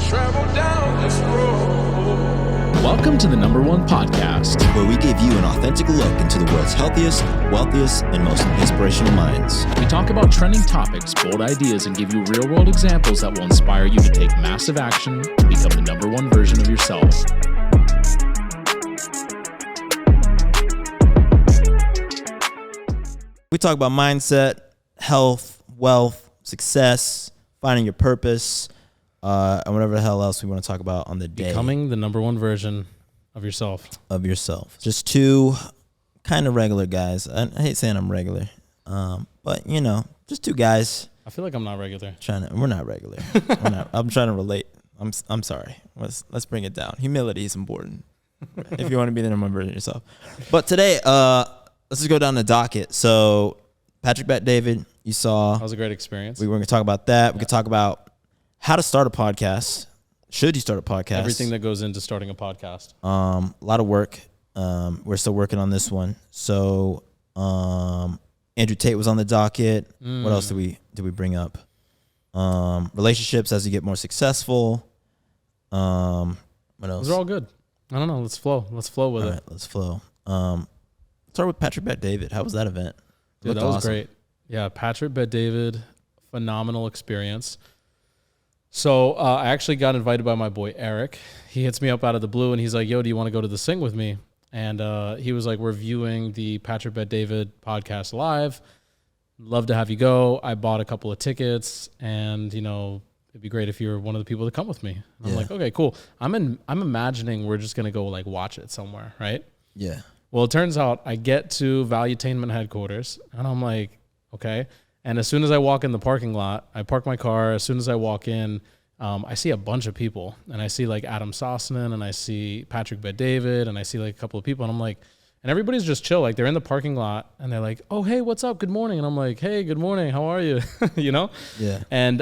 travel down this road. Welcome to the Number One Podcast, where we give you an authentic look into the world's healthiest, wealthiest, and most inspirational minds. We talk about trending topics, bold ideas, and give you real-world examples that will inspire you to take massive action and become the number one version of yourself. We talk about mindset, health, wealth, success, finding your purpose, and whatever the hell else we want to talk about on the day. Becoming the number one version of yourself. Just two kind of regular guys. I hate saying I'm regular, but you know, just two guys. I feel like I'm not regular. We're not regular. I'm trying to relate. I'm sorry. Let's bring it down. Humility is important if you want to be the number one version of yourself. But today, let's just go down the docket. So Patrick Bet-David, you saw. That was a great experience. We were going to talk about that. We could talk about how to start a podcast. Should you start a podcast? Everything that goes into starting a podcast. A lot of work. We're still working on this one. So Andrew Tate was on the docket. What else did we bring up? Relationships as you get more successful. What else? Those are all good. I don't know. Let's flow. Let's flow with it. Let's flow. Start with Patrick Bet-David. How was that event? Dude, that was awesome. Great. Yeah, Patrick Bet-David, phenomenal experience. So I actually got invited by my boy Eric. He hits me up out of the blue and he's like, yo, do you want to go to the Sing with me? And he was like, we're viewing the Patrick Bet-David podcast live. Love to have you go. I bought a couple of tickets and, you know, it'd be great if you were one of the people to come with me. And I'm like, okay, cool. I'm imagining we're just going to go like watch it somewhere, right? Yeah. Well, it turns out I get to Valuetainment headquarters and I'm like, okay. And as soon as I walk in the parking lot, I park my car. As soon as I walk in, I see a bunch of people. And I see like Adam Sosnin and I see Patrick Bet-David and I see like a couple of people. And I'm like, and everybody's just chill. Like they're in the parking lot and they're like, oh, hey, what's up? Good morning. And I'm like, hey, good morning. How are you? You know? Yeah. And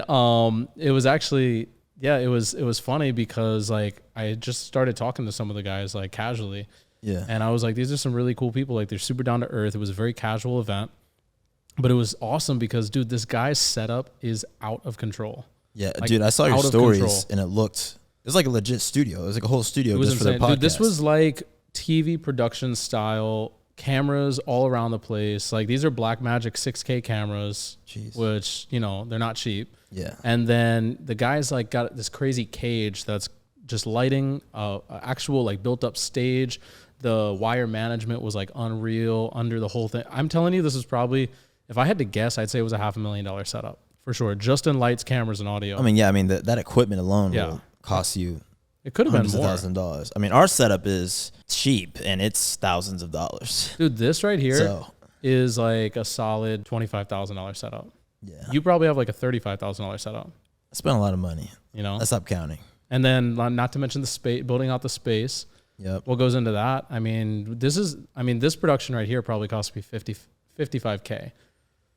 it was actually, it was funny because like I just started talking to some of the guys like casually. Yeah. And I was like, these are some really cool people. Like they're super down to earth. It was a very casual event. But it was awesome because, dude, this guy's setup is out of control. Yeah, like, dude, I saw your stories and it was like a legit studio. It was like a whole studio just for their podcast. Dude, this was like TV production style, cameras all around the place. Like these are Blackmagic 6K cameras, which, you know, they're not cheap. Yeah. And then the guy's like got this crazy cage that's just lighting, actual like built up stage. The wire management was like unreal under the whole thing. I'm telling you, this is probably... If I had to guess, I'd say it was a $500,000 setup for sure, just in lights, cameras, and audio. I mean, that equipment alone will cost you. It could have been more. $1,000s. I mean, our setup is cheap and it's thousands of dollars. Dude, this right here is like a solid $25,000 setup. Yeah, you probably have like a $35,000 setup. I spent a lot of money. You know, I stopped counting. And then, not to mention the space, building out the space. Yep. What goes into that? I mean, this production right here probably cost me $55K.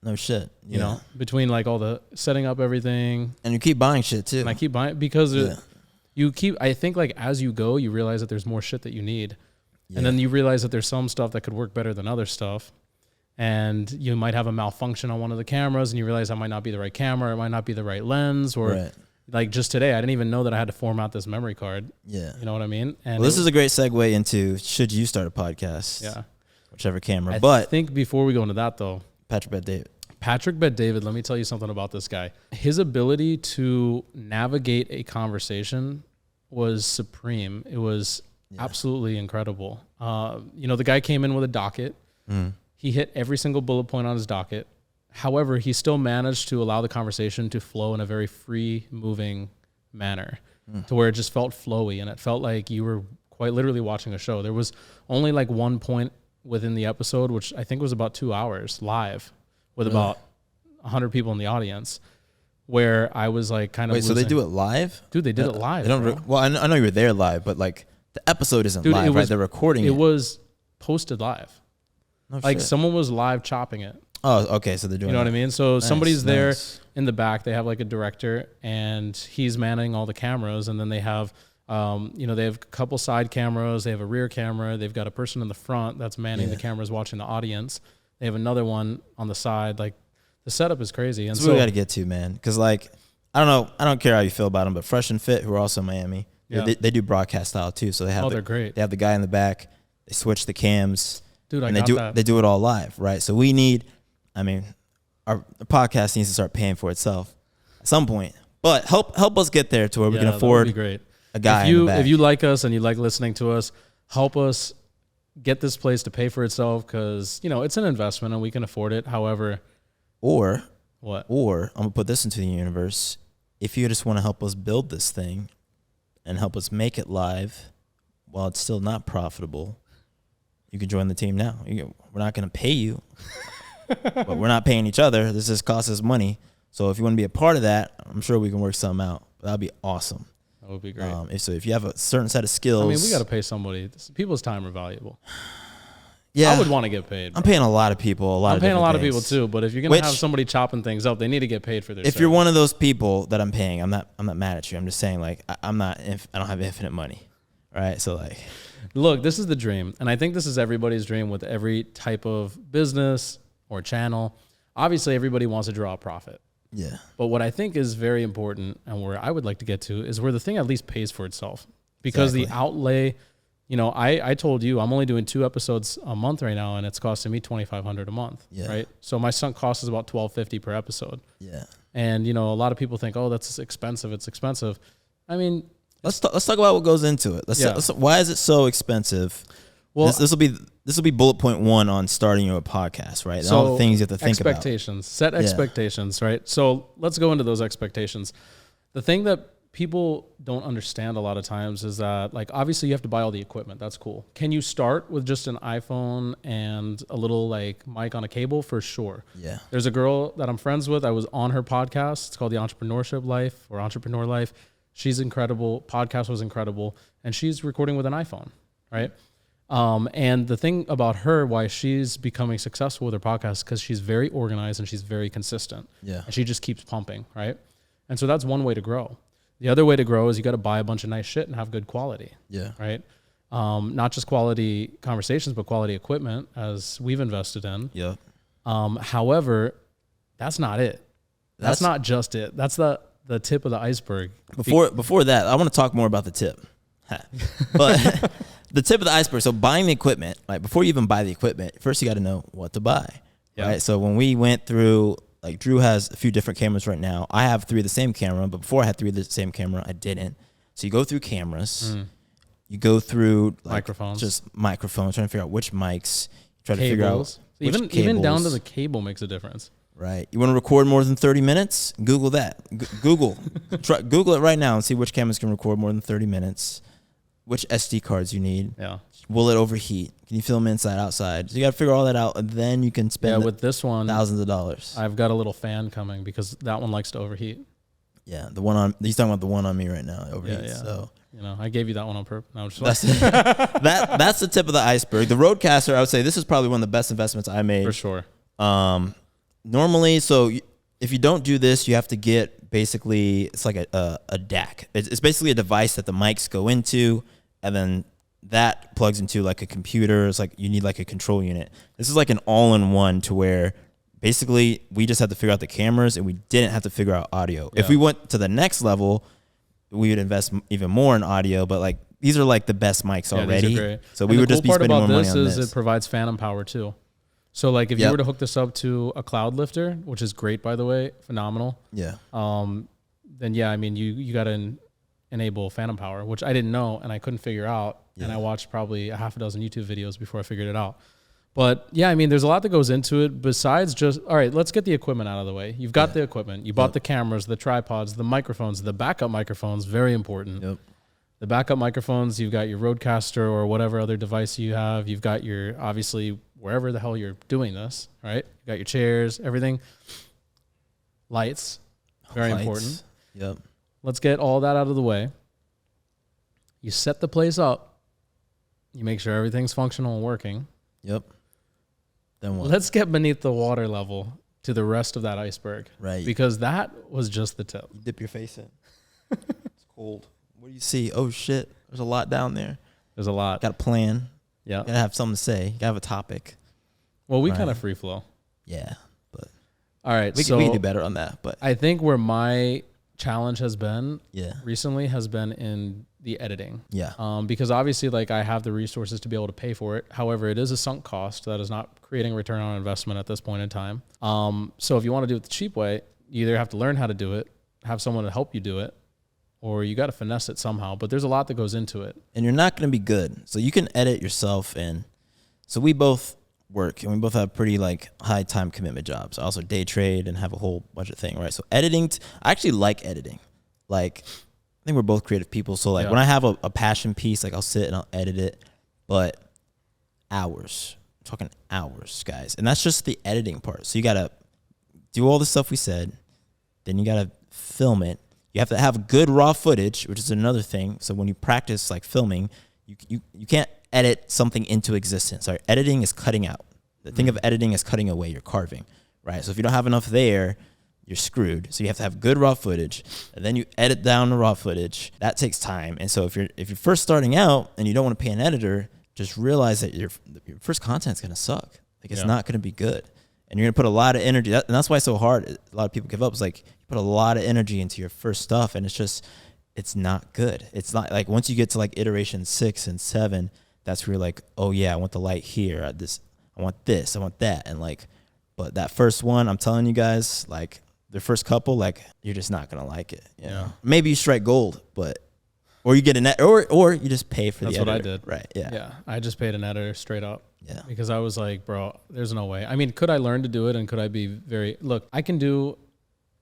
No shit. You know, between like all the setting up everything. And you keep buying shit too. And I keep buying because I think like as you go, you realize that there's more shit that you need. Yeah. And then you realize that there's some stuff that could work better than other stuff. And you might have a malfunction on one of the cameras and you realize that might not be the right camera. It might not be the right lens or like just today, I didn't even know that I had to format this memory card. Yeah. You know what I mean? And this is a great segue into should you start a podcast? Yeah. Whichever camera. I think before we go into that though, Patrick Bet-David, let me tell you something about this guy. His ability to navigate a conversation was supreme. It was absolutely incredible. You know, the guy came in with a docket. He hit every single bullet point on his docket. However, he still managed to allow the conversation to flow in a very free-moving manner to where it just felt flowy and it felt like you were quite literally watching a show. There was only like one point within the episode, which I think was about 2 hours live with about 100 people in the audience, where I was like kind of Wait, so they do it live? Dude, they did it live. They don't well, I know you were there live, but like the episode isn't live, right? They're recording it. It was posted live. No like shit. Someone was live chopping it. Oh, okay. So they're doing You know what I mean? So somebody's there in the back. They have like a director and he's manning all the cameras. And then they have, you know, they have a couple side cameras. They have a rear camera. They've got a person in the front that's manning the cameras, watching the audience. They have another one on the side. Like the setup is crazy. And that's what we got to get to, man. Because like I don't know. I don't care how you feel about them, but Fresh and Fit, who are also in Miami, Yeah. they do broadcast style too. So they have they're great. They have the guy in the back. They switch the cams. Dude, I and got that. They do it all live, right? So we need. I mean, our podcast needs to start paying for itself at some point. But help us get there to where we can afford that would be great. a guy If you in the back. if you like us and you like listening to us, help us get this place to pay for itself because it's an investment and we can afford it. However, or what? I'm gonna put this into the universe. If you just want to help us build this thing and help us make it live while it's still not profitable, you can join the team now. We're not gonna pay you, but we're not paying each other. This just costs us money. So if you want to be a part of that, I'm sure we can work something out. That'd be awesome. That would be great. If you have a certain set of skills, I mean, we got to pay somebody. People's time are valuable. Yeah, I would want to get paid. I'm paying a lot of people I'm paying a lot of things. people too, but if you're gonna have somebody chopping things up, they need to get paid for their. If you're one of those people that I'm paying, I'm not mad at you. I'm just saying, like, I don't have infinite money, right? So like, look, this is the dream, and I think this is everybody's dream with every type of business or channel. Obviously, everybody wants to draw a profit. yeah, But what I think is very important and where I would like to get to is where the thing at least pays for itself. Because the outlay, I told you I'm only doing 2 episodes a month right now and it's costing me $2,500 a month, Yeah. right? So my sunk cost is about $1,250 per episode. yeah. And, a lot of people think, oh, that's expensive. It's expensive. I mean, Let's talk about what goes into it. Why is it so expensive? well, This will be bullet point 1 on starting your podcast, right? And all the things you have to think about. Expectations. Set expectations, right? So let's go into those expectations. The thing that people don't understand a lot of times is that, like, obviously you have to buy all the equipment. That's cool. Can you start with just an iPhone and a little like mic on a cable? For sure. Yeah. There's a girl that I'm friends with. I was on her podcast. It's called The Entrepreneurship Life or Entrepreneur Life. She's incredible. Podcast was incredible. And she's recording with an iPhone, right? And the thing about her, why she's becoming successful with her podcast, because she's very organized and she's very consistent. Yeah. And she just keeps pumping, right? And so that's one way to grow. The other way to grow is you got to buy a bunch of nice shit and have good quality. Yeah. Right. Not just quality conversations, but quality equipment, as we've invested in. Yeah. However, that's not it. That's not just it. That's the tip of the iceberg. Before that, I want to talk more about the tip. But the tip of the iceberg. So buying the equipment, like before you even buy the equipment, first you got to know what to buy. Yeah. Right. So when we went through, like, Drew has a few different cameras right now. I have 3 of the same camera, but before I had 3 of the same camera, I didn't. So you go through cameras, you go through Microphones. just microphones, trying to figure out which mics, try to figure out Cables. which Even down to cables. the cable makes a difference. Right. You want to record more than 30 minutes? Google that. Google it right now and see which cameras can record more than 30 minutes. Which SD cards you need. Yeah. Will it overheat? Can you film inside, outside? So you got to figure all that out, and then you can spend with this one, thousands of dollars. I've got a little fan coming because that one likes to overheat. Yeah, he's talking about the one on me right now. It overheats. Yeah. So I gave you that one on purpose. No, I'm just that's the tip of the iceberg. The Rodecaster, I would say this is probably one of the best investments I made. for sure. Normally, so if you don't do this, you have to get basically, it's like a DAC. It's basically a device that the mics go into, and then that plugs into like a computer. It's like you need like a control unit. This is like an all-in-one to where basically we just had to figure out the cameras and we didn't have to figure out audio. Yeah. If we went to the next level, we would invest even more in audio, but like these are like the best mics Yeah, already. these are great. So And we the would just be cool part spending more about money on is this. it provides phantom power too. So like if you Yep. were to hook this up to a cloud lifter, which is great by the way, phenomenal. Yeah. Then yeah, I mean you got to enable phantom power, which I didn't know and I couldn't figure out. And I watched probably a half a dozen YouTube videos before I figured it out. But yeah, I mean, there's a lot that goes into it besides just, all right, let's get the equipment out of the way. You've got the equipment. You bought the cameras, the tripods, the microphones, the backup microphones, very important. Yep. The backup microphones, you've got your Rodecaster or whatever other device you have. You've got your, obviously, wherever the hell you're doing this, right? You got your chairs, everything. Lights, very Lights. important. Yep. Let's get all that out of the way. You set the place up. You make sure everything's functional and working. Yep. Then what? Let's get beneath the water level to the rest of that iceberg. Right. Because that was just the tip. You dip your face in. It's cold. What do you see? Oh shit. There's a lot down there. There's a lot. Got a plan. Yeah. Gotta have something to say. Gotta have a topic. Well, we Right. kind of free flow. Yeah. But All right. we so can do better on that. But I think where my challenge has been Yeah. recently has been in the editing. Yeah. Because obviously, like, I have the resources to be able to pay for it. However, it is a sunk cost that is not creating a return on investment at this point in time. So if you want to do it the cheap way, you either have to learn how to do it, have someone to help you do it, or you got to finesse it somehow. But there's a lot that goes into it. And you're not going to be good. So you can edit yourself. And so we both work and we both have pretty like high time commitment jobs. I also day trade and have a whole bunch of things, right? So editing, I actually like editing. Like, I think we're both creative people. So like when I have a passion piece, like I'll sit and I'll edit it, but hours, I'm talking hours, guys. And that's just the editing part. So you got to do all the stuff we said. Then you got to film it. You have to have good raw footage, which is another thing. So when you practice like filming, you can't edit something into existence. Right? Editing is cutting out. The thing of editing is cutting away. You're carving, right? So if you don't have enough there, you're screwed. So you have to have good raw footage, and then you edit down the raw footage. That takes time. And so if you're first starting out and you don't want to pay an editor, just realize that your first content's gonna suck. Like it's not gonna be good, and you're gonna put a lot of energy. And that's why it's so hard. A lot of people give up. It's like you put a lot of energy into your first stuff, and it's not good. It's not like once you get to like iteration 6 and 7, that's where you're like, oh yeah, I want the light here. I want this. I want that. And like, but that first one, I'm telling you guys, like the first couple, like you're just not gonna like it. You know? Maybe you strike gold, but or you get or you just pay for That's the editor. what I did. Right. Yeah. Yeah. I just paid an editor straight up. Yeah. Because I was like, bro, there's no way. I mean, could I learn to do it, and could I be look, I can do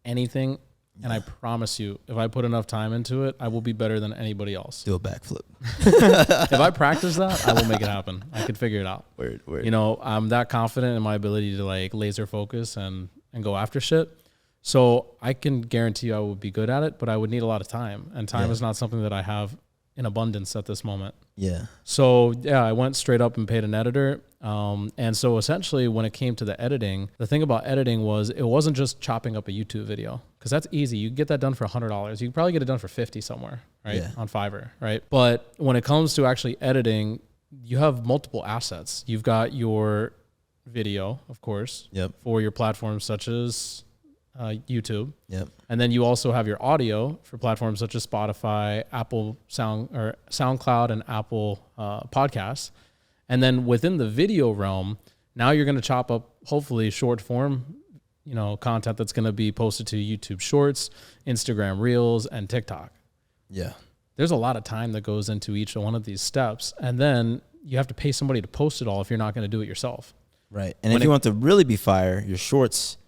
anything. And I promise you, if I put enough time into it, I will be better than anybody else. Do a backflip. If I practice that, I will make it happen. I could figure it out. Word. You know, I'm that confident in my ability to like laser focus and go after shit. So I can guarantee you I would be good at it, but I would need a lot of time. And time is not something that I have in abundance at this moment. Yeah. So I went straight up and paid an editor. And so essentially when it came to the editing, the thing about editing was it wasn't just chopping up a YouTube video, because that's easy. You can get that done for $100. You can probably get it done for 50 somewhere, right? Yeah. On Fiverr, right? But when it comes to actually editing, you have multiple assets. You've got your video, of course, for your platforms such as YouTube. Yep. And then you also have your audio for platforms such as Spotify, Apple SoundCloud, and Apple Podcasts. And then within the video realm, now you're going to chop up hopefully short form, content that's going to be posted to YouTube Shorts, Instagram Reels, and TikTok. Yeah. There's a lot of time that goes into each one of these steps. And then you have to pay somebody to post it all if you're not going to do it yourself. Right. And if you want to really be fire, your shorts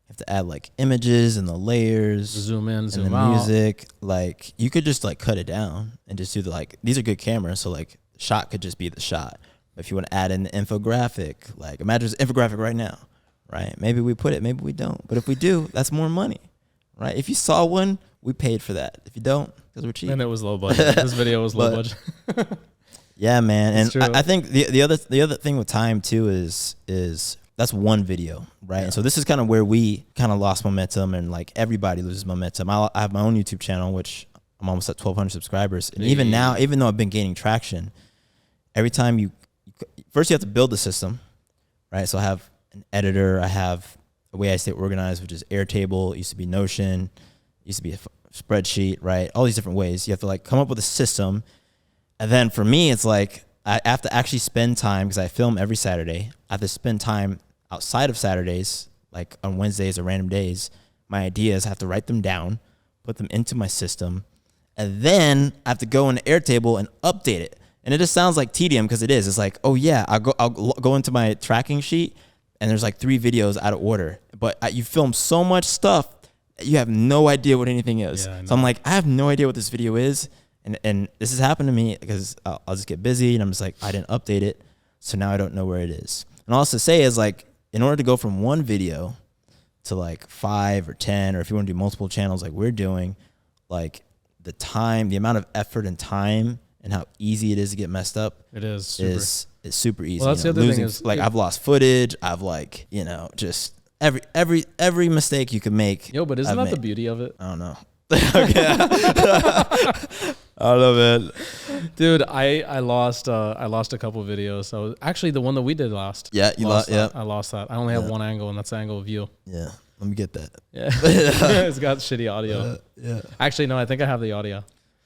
have to add like images and the layers, zoom in, zoom and the out. music. Like you could just like cut it down and just do these are good cameras. So like shot could just be the shot. But if you want to add in the infographic, like imagine there's an infographic right now, right? Maybe we put it, maybe we don't. But if we do, that's more money, right? If you saw one, we paid for that. If you don't, because we're cheap. And it was low budget. This video was low budget. Yeah, man. And I think the other thing with time too is that's one video, right? Yeah. And so this is kind of where we kind of lost momentum, and like everybody loses momentum. I have my own YouTube channel, which I'm almost at 1,200 subscribers. And even now, even though I've been gaining traction, every time you have to build the system, right? So I have an editor, I have a way I stay organized, which is Airtable. It used to be Notion, it used to be a spreadsheet, right? All these different ways. You have to like come up with a system. And then for me, it's like I have to actually spend time, because I film every Saturday. I have to spend time outside of Saturdays, like on Wednesdays or random days. My ideas, I have to write them down, put them into my system, and then I have to go into Airtable and update it. And it just sounds like tedium, because it is. It's like, oh yeah, I'll go into my tracking sheet, and there's like 3 videos out of order. But you film so much stuff, you have no idea what anything is. Yeah, so I'm like, I have no idea what this video is. And this has happened to me because I'll just get busy, and I'm just like, I didn't update it, so now I don't know where it is. And all to say is like, in order to go from one video to like 5 or 10, or if you want to do multiple channels like we're doing, like the amount of effort and time and how easy it is to get messed up. It is it's super easy. Well, that's the other thing is like I've lost footage. I've like, just every mistake you can make. But isn't that the beauty of it? I don't know. Okay. I don't know, man. Dude, I lost a couple videos. So actually the one that we did last. Yeah, you lost. Yeah, I lost that. I only have one angle, and that's the angle of you. Yeah. Let me get that. Yeah. It's got shitty audio. Yeah. Actually, no, I think I have the audio.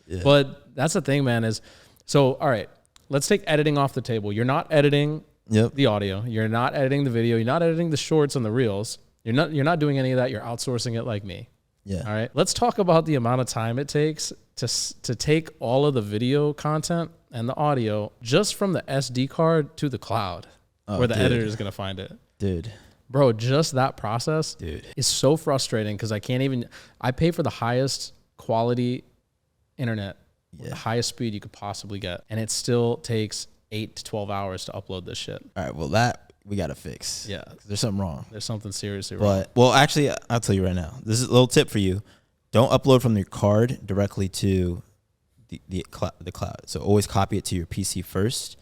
Yeah. But that's the thing, man, is so, all right, let's take editing off the table. You're not editing the audio. You're not editing the video. You're not editing the shorts and the reels. You're not doing any of that. You're outsourcing it like me. Yeah. All right. Let's talk about the amount of time it takes to take all of the video content and the audio just from the SD card to the cloud where the editor is going to find it. Dude. Bro, just that process is so frustrating because I pay for the highest quality internet, the highest speed you could possibly get. And it still takes 8 to 12 hours to upload this shit. All right. Well, that we got to fix. Yeah. There's something wrong. There's something seriously wrong. Well, actually, I'll tell you right now. This is a little tip for you. Don't upload from your card directly to the cloud. So always copy it to your PC first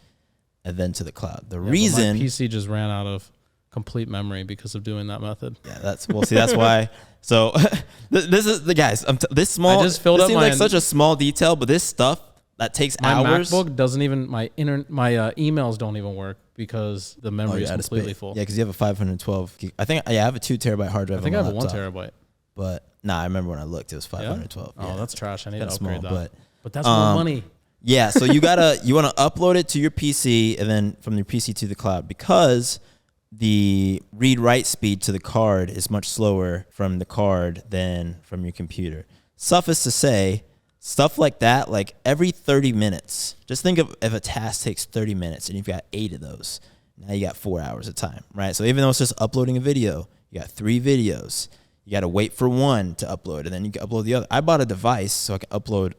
and then to the cloud. The reason... my PC just ran out of complete memory because of doing that method. Yeah, that's why. So this is the guys. This small. I just filled this up seems my like such a small detail, but this stuff that takes hours. My MacBook doesn't even my emails don't even work because the memory is completely full. Yeah, because you have a 512 gig. I think I have a 2 terabyte hard drive. I think I have a 1 laptop, terabyte. But I remember when I looked, it was 512. Yeah? Oh, that's trash. I need to small, upgrade that. But that's more money. Yeah, so you want to upload it to your PC and then from your PC to the cloud because the read-write speed to the card is much slower from the card than from your computer. Suffice to say, stuff like that, like every 30 minutes, just think of if a task takes 30 minutes and you've got 8 of those, now you got 4 hours of time, right? So even though it's just uploading a video, you got 3 videos. You got to wait for one to upload and then you can upload the other. I bought a device so I can upload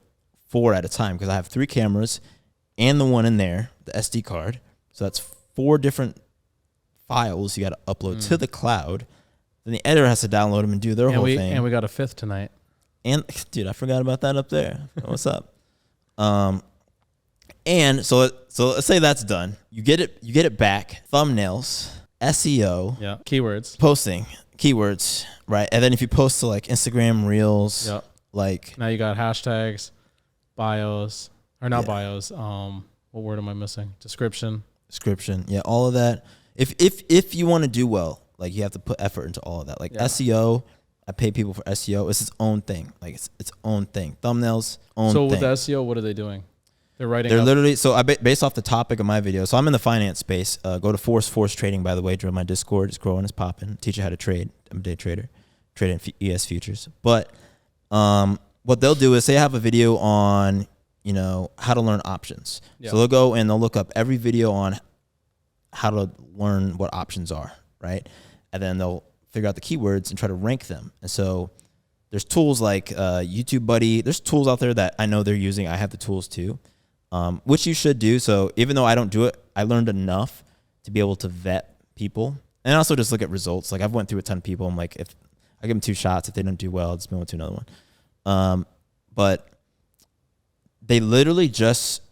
4 at a time because I have 3 cameras and the one in there, the SD card. So that's 4 different files you got to upload to the cloud. Then the editor has to download them and do their whole thing. And we got a 5th tonight. And dude, I forgot about that up there. What's up? And so let's say that's done. You get it back. Thumbnails, SEO, keywords, posting, keywords, right? And then if you post to like Instagram Reels, like now you got hashtags, bios, or not bios. What word am I missing? Description. Yeah, all of that. If you want to do well, like you have to put effort into all of that. Like SEO, I pay people for SEO. It's its own thing. Like it's its own thing. Thumbnails, own thing. So with the SEO, what are they doing? They're literally, so based off the topic of my video, so I'm in the finance space. Go to Forrest Trading, by the way. Join my Discord. It's growing, it's popping. Teach you how to trade. I'm a day trader. Trading ES futures. But what they'll do is they have a video on, how to learn options. Yeah. So they'll go and they'll look up every video on how to learn what options are, right? And then they'll figure out the keywords and try to rank them. And so there's tools like YouTube Buddy. There's tools out there that I know they're using. I have the tools too, which you should do. So even though I don't do it, I learned enough to be able to vet people and also just look at results. Like I've went through a ton of people. I'm like, if I give them 2 shots, if they don't do well, I'll just move on to another one. But they literally just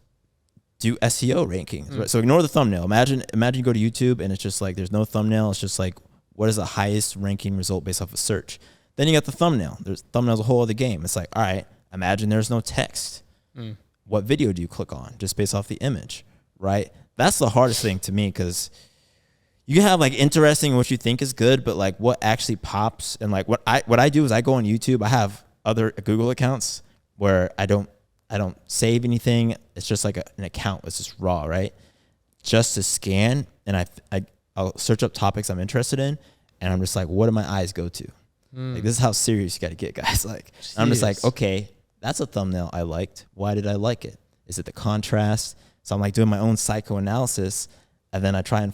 do SEO rankings. Right? So ignore the thumbnail. Imagine you go to YouTube and it's just like there's no thumbnail. It's just like what is the highest ranking result based off of search. Then you got the thumbnail. Thumbnail's a whole other game. It's like, all right, imagine there's no text. What video do you click on just based off the image, right? That's the hardest thing to me because you can have like interesting what you think is good, but like what actually pops and like what I do is I go on YouTube. I have other Google accounts where I don't save anything. It's just like an account. It's just raw, right? Just to scan, and I'll search up topics I'm interested in, and I'm just like, what do my eyes go to? Like, this is how serious you got to get, guys. Like, I'm just like, okay, that's a thumbnail I liked. Why did I like it? Is it the contrast? So I'm like doing my own psychoanalysis, and then I go on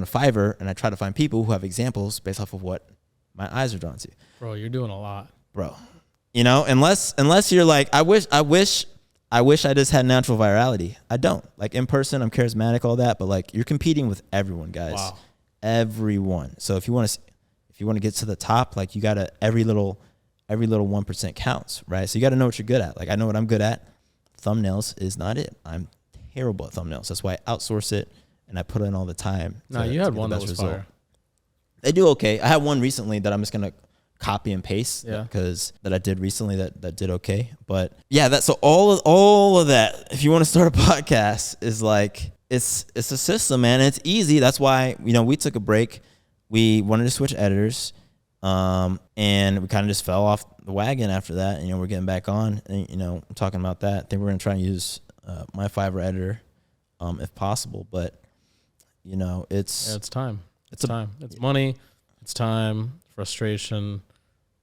to Fiverr, and I try to find people who have examples based off of what my eyes are drawn to. Bro, you're doing a lot. Bro, unless you're like, I wish I just had natural virality. I don't. Like in person, I'm charismatic, all that, but like you're competing with everyone, guys. Wow. Everyone. So if you want to get to the top, like you gotta every little 1% counts, right? So you gotta know what you're good at. Like I know what I'm good at. Thumbnails is not it. I'm terrible at thumbnails. That's why I outsource it and I put in all the time. No, you had one that was fire. They do okay. I had one recently that I'm just gonna copy and paste because that I did recently that did okay. But yeah, so all of that, if you want to start a podcast, is like it's a system, man. It's easy. That's why we took a break. We wanted to switch editors. And we kind of just fell off the wagon after that. And, we're getting back on, and, I'm talking about that. I think we're going to try and use my Fiverr editor if possible. But, it's time. It's time. It's money. It's time, frustration,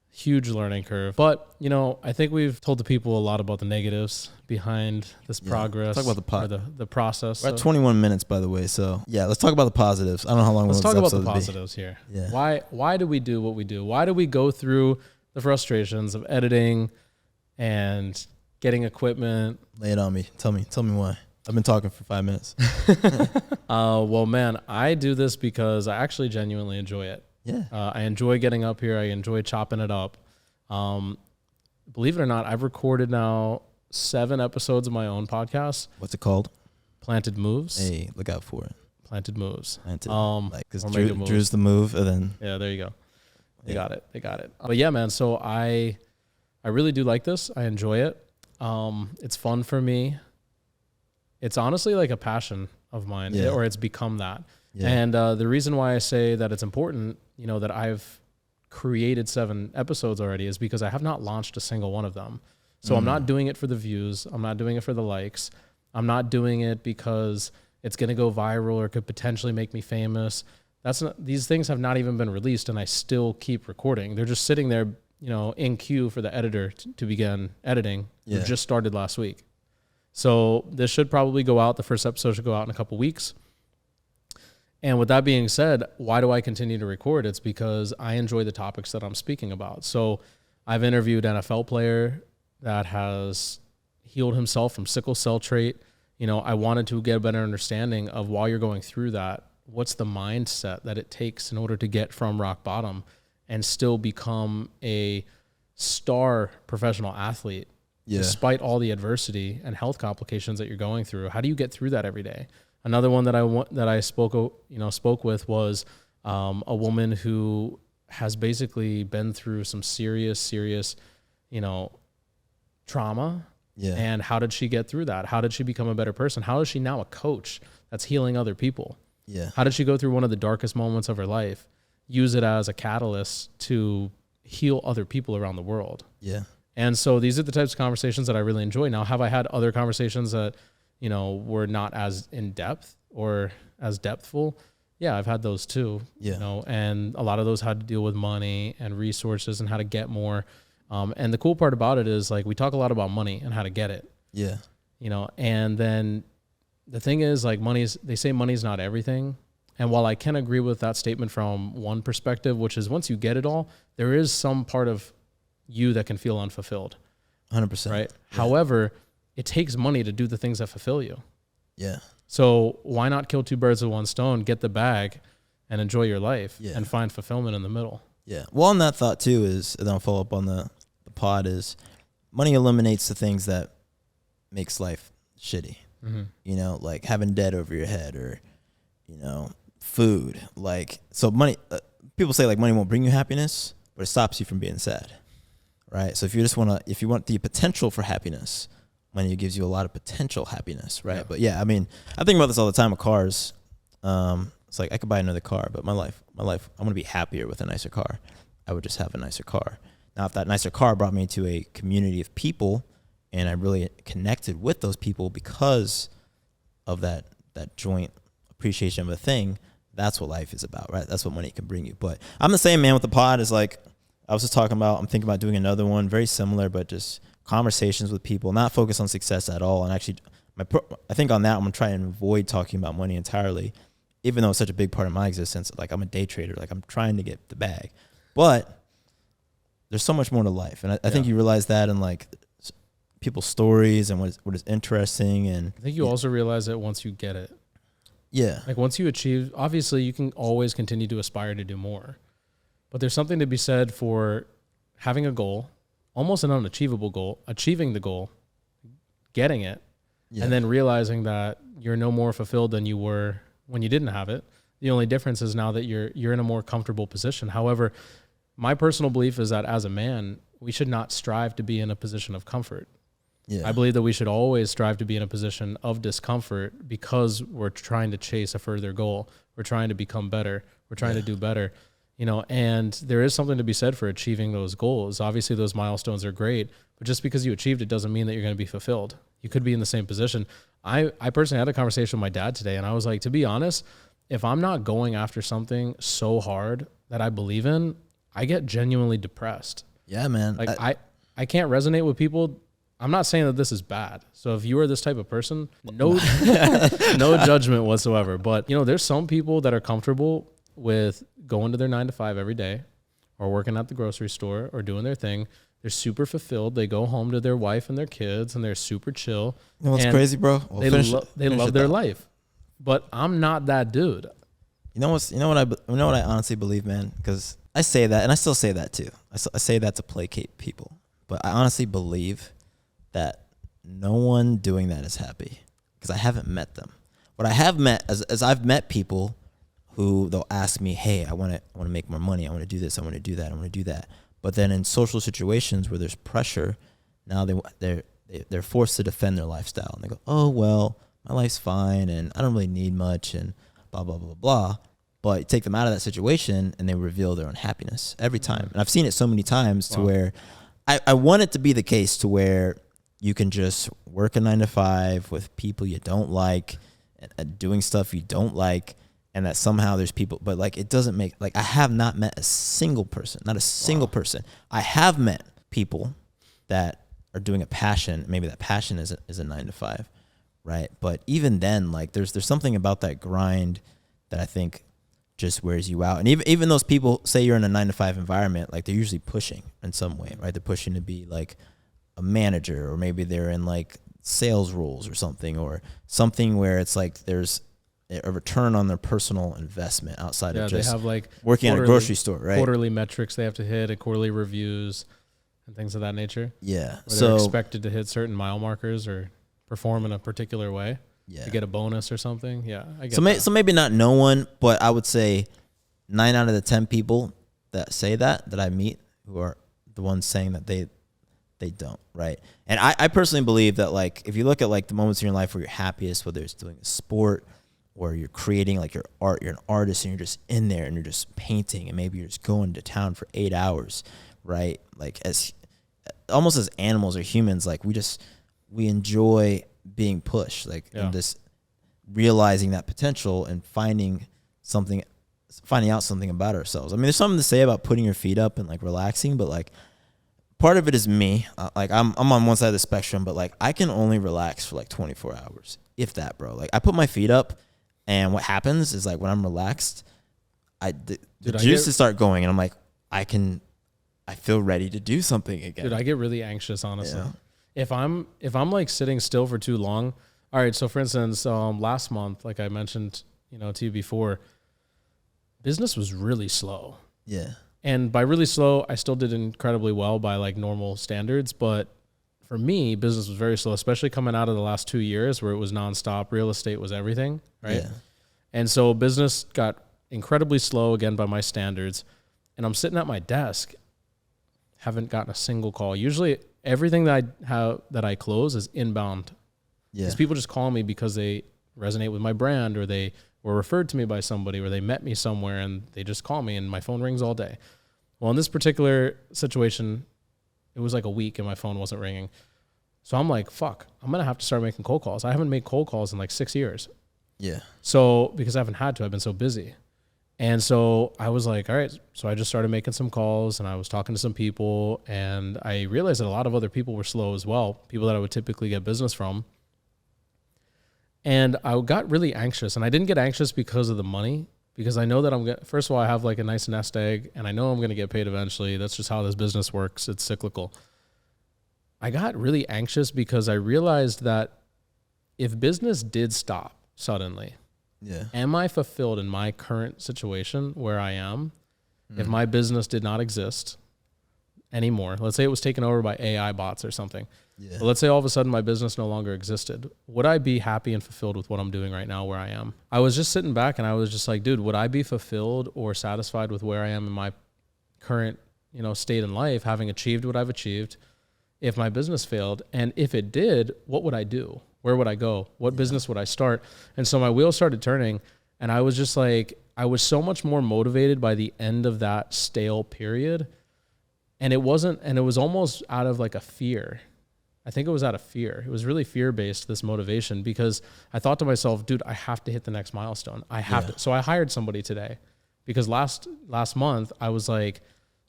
huge learning curve. But, I think we've told the people a lot about the negatives behind this progress. Talk about the process. We're at 21 minutes, by the way. So, let's talk about the positives. I don't know how long let's talk about the episode positives here. Yeah. Why do we do what we do? Why do we go through the frustrations of editing and getting equipment? Lay it on me. Tell me why. I've been talking for 5 minutes. Well, man, I do this because I actually genuinely enjoy it. Yeah. I enjoy getting up here. I enjoy chopping it up. Believe it or not, I've recorded now 7 episodes of my own podcast. What's it called? Planted Moves. Hey, look out for it. Planted Moves. Because Drew's the move, and then yeah, there you go. They got it. But yeah, man. So I really do like this. I enjoy it. It's fun for me. It's honestly like a passion of mine, or it's become that. Yeah. And the reason why I say that it's important, that I've created 7 episodes already is because I have not launched a single one of them. So I'm not doing it for the views. I'm not doing it for the likes. I'm not doing it because it's going to go viral or could potentially make me famous. These things have not even been released, and I still keep recording. They're just sitting there, in queue for the editor to begin editing. Yeah. It just started last week. So this should probably go out. The first episode should go out in a couple weeks. And with that being said, why do I continue to record? It's because I enjoy the topics that I'm speaking about. So I've interviewed an NFL player that has healed himself from sickle cell trait. I wanted to get a better understanding of, while you're going through that, what's the mindset that it takes in order to get from rock bottom and still become a star professional athlete, despite all the adversity and health complications that you're going through. How do you get through that every day? Another one that I spoke with was a woman who has basically been through some serious, trauma. Yeah. And how did she get through that? How did she become a better person? How is she now a coach that's healing other people? Yeah. How did she go through one of the darkest moments of her life, use it as a catalyst to heal other people around the world? Yeah. And so these are the types of conversations that I really enjoy. Now, have I had other conversations that, were not as in depth or as depthful? Yeah, I've had those too. Yeah. And a lot of those had to deal with money and resources and how to get more. And the cool part about it is, like, we talk a lot about money and how to get it. Yeah. And then the thing is, like, they say money's not everything. And while I can agree with that statement from one perspective, which is once you get it all, there is some part of you that can feel unfulfilled. 100%. Right. Yeah. However, it takes money to do the things that fulfill you. Yeah. So why not kill 2 birds with 1 stone, get the bag and enjoy your life and find fulfillment in the middle? Yeah. Well, on that thought too is, and I'll follow up on the pod, is money eliminates the things that makes life shitty. Mm-hmm. Like having debt over your head, or, food. Like, so money, people say like money won't bring you happiness, but it stops you from being sad. Right. So if you want the potential for happiness, money gives you a lot of potential happiness. Right. Yeah. But yeah, I mean, I think about this all the time with cars. It's like I could buy another car, but my life, I'm going to be happier with a nicer car. I would just have a nicer car. Now, if that nicer car brought me to a community of people and I really connected with those people because of that joint appreciation of a thing, that's what life is about, right? That's what money can bring you. But I'm the same, man, with the pod. Is like, I was just talking about, I'm thinking about doing another one, very similar, but just conversations with people, not focus on success at all. And actually, I think on that, I'm going to try and avoid talking about money entirely, even though it's such a big part of my existence. Like, I'm a day trader. Like, I'm trying to get the bag. But there's so much more to life. And I think you realize that in, like, people's stories and what is interesting. And I think you also realize that once you get it. Yeah. Like, once you achieve, obviously you can always continue to aspire to do more. But there's something to be said for having a goal, almost an unachievable goal, achieving the goal, getting it, and then realizing that you're no more fulfilled than you were when you didn't have it. The only difference is now that you're in a more comfortable position. However, my personal belief is that as a man, we should not strive to be in a position of comfort. Yeah. I believe that we should always strive to be in a position of discomfort because we're trying to chase a further goal. We're trying to become better. We're trying to do better. you know, and there is something to be said for achieving those goals. Obviously those milestones are great, but just because you achieved it doesn't mean that you're going to be fulfilled. You could be in the same position. I personally had a conversation with my dad today, and I was like, to be honest, if I'm not going after something so hard that I believe in, I get genuinely depressed. Yeah, man. Like I can't resonate with people. I'm not saying that this is bad. So if you are this type of person, no judgment whatsoever. But you know, there's some people that are comfortable with going to their 9 to 5 every day, or working at the grocery store, or doing their thing. They're super fulfilled. They go home to their wife and their kids, and they're super chill. You know what's crazy, bro? Well, they love their life. But I'm not that dude. You know what I honestly believe, man? Because I say that, and I still say that too. I say that to placate people, but I honestly believe that no one doing that is happy, because I haven't met them. What I have met, as I've met people who they'll ask me, hey, I want to make more money. I want to do this. I want to do that. I want to do that. But then in social situations where there's pressure, now they're forced to defend their lifestyle, and they go, oh well, my life's fine, and I don't really need much, and blah blah blah blah. But you take them out of that situation, and they reveal their unhappiness every time. And I've seen it so many times to where I want it to be the case to where you can just work a 9 to 5 with people you don't like, and doing stuff you don't like, and that somehow there's people, but like it doesn't make, like I have not met a single person, not a single person. I have met people that are doing a passion. Maybe that passion is a 9 to 5, right? But even then, like there's something about that grind that I think just wears you out. And even those people, say you're in a 9 to 5 environment, like they're usually pushing in some way, right? They're pushing to be like a manager, or maybe they're in like sales roles or something where it's like there's a return on their personal investment outside of just they have like working at a grocery store, right? Quarterly metrics they have to hit, and quarterly reviews and things of that nature. Yeah. Where they're expected to hit certain mile markers or perform in a particular way to get a bonus or something. Yeah, I get that. So maybe not no one, but I would say 9 out of the 10 people that say that I meet, who are the ones saying that they don't, right? And I personally believe that, like, if you look at like the moments in your life where you're happiest, whether it's doing a sport or you're creating like your art, you're an artist and you're just in there and you're just painting, and maybe you're just going to town for 8 hours, right? Like almost as animals or humans, like we enjoy being pushed, like and this realizing that potential and finding out something about ourselves. I mean, there's something to say about putting your feet up and like relaxing, but like part of it is me. Like I'm on one side of the spectrum, but like I can only relax for like 24 hours, if that, bro. Like I put my feet up, and what happens is like when I'm relaxed, the juices start going, and I'm like, I feel ready to do something again. Dude, I get really anxious, honestly. Yeah. If I'm like sitting still for too long. All right, so for instance, last month, like I mentioned, to you before, business was really slow. Yeah. And by really slow, I still did incredibly well by like normal standards, but for me, business was very slow, especially coming out of the last 2 years where it was nonstop. Real estate was everything, right? Yeah. And so business got incredibly slow again by my standards. And I'm sitting at my desk, haven't gotten a single call. Usually everything that I close is inbound. Yeah. Because people just call me because they resonate with my brand, or they were referred to me by somebody, or they met me somewhere and they just call me and my phone rings all day. Well, in this particular situation, it was like a week and my phone wasn't ringing. So I'm like, fuck, I'm going to have to start making cold calls. I haven't made cold calls in like 6 years. Yeah. So because I haven't had to, I've been so busy. And so I was like, all right. So I just started making some calls, and I was talking to some people, and I realized that a lot of other people were slow as well, people that I would typically get business from. And I got really anxious, and I didn't get anxious because of the money, because I know that first of all, I have like a nice nest egg, and I know I'm going to get paid eventually. That's just how this business works. It's cyclical. I got really anxious because I realized that if business did stop suddenly, am I fulfilled in my current situation where I am? If my business did not exist anymore, let's say it was taken over by AI bots or something. Yeah. But let's say all of a sudden my business no longer existed. Would I be happy and fulfilled with what I'm doing right now where I am? I was just sitting back and I was just like, dude, would I be fulfilled or satisfied with where I am in my current, state in life, having achieved what I've achieved, if my business failed? And if it did, what would I do? Where would I go? What business would I start? And so my wheels started turning, And I was just like, I was so much more motivated by the end of that stale period. And it was almost out of like a fear. I think it was out of fear. It was really fear-based, this motivation, because I thought to myself, dude, I have to hit the next milestone. I have to. So I hired somebody today because last month I was like,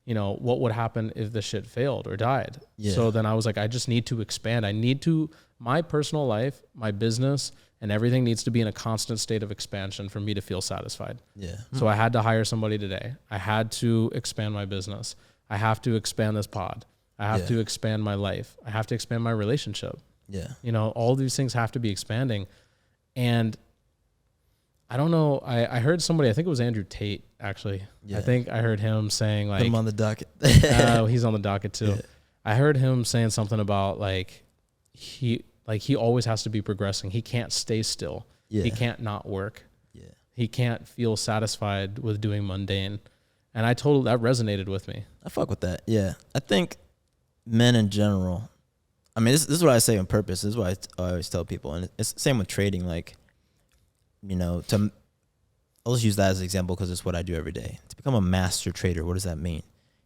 you know, what would happen if this shit failed or died? Yeah. So then I was like, I just need to expand. My personal life, my business, and everything needs to be in a constant state of expansion for me to feel satisfied. Yeah. So I had to hire somebody today. I had to expand my business. I have to expand this pod. I have to expand my life. I have to expand my relationship. Yeah. You know, all these things have to be expanding. And I don't know. I heard somebody, I think it was Andrew Tate, actually. Yeah. I think I heard him saying like... Put him on the docket. He's on the docket too. Yeah. I heard him saying something about like he always has to be progressing. He can't stay still. Yeah. He can't not work. Yeah. He can't feel satisfied with doing mundane. And that resonated with me. I fuck with that. Yeah. I think men in general, I mean, this is what I say on purpose. This is what I always tell people. And it's the same with trading. Like, you know, I'll just use that as an example because it's what I do every day. To become a master trader, what does that mean?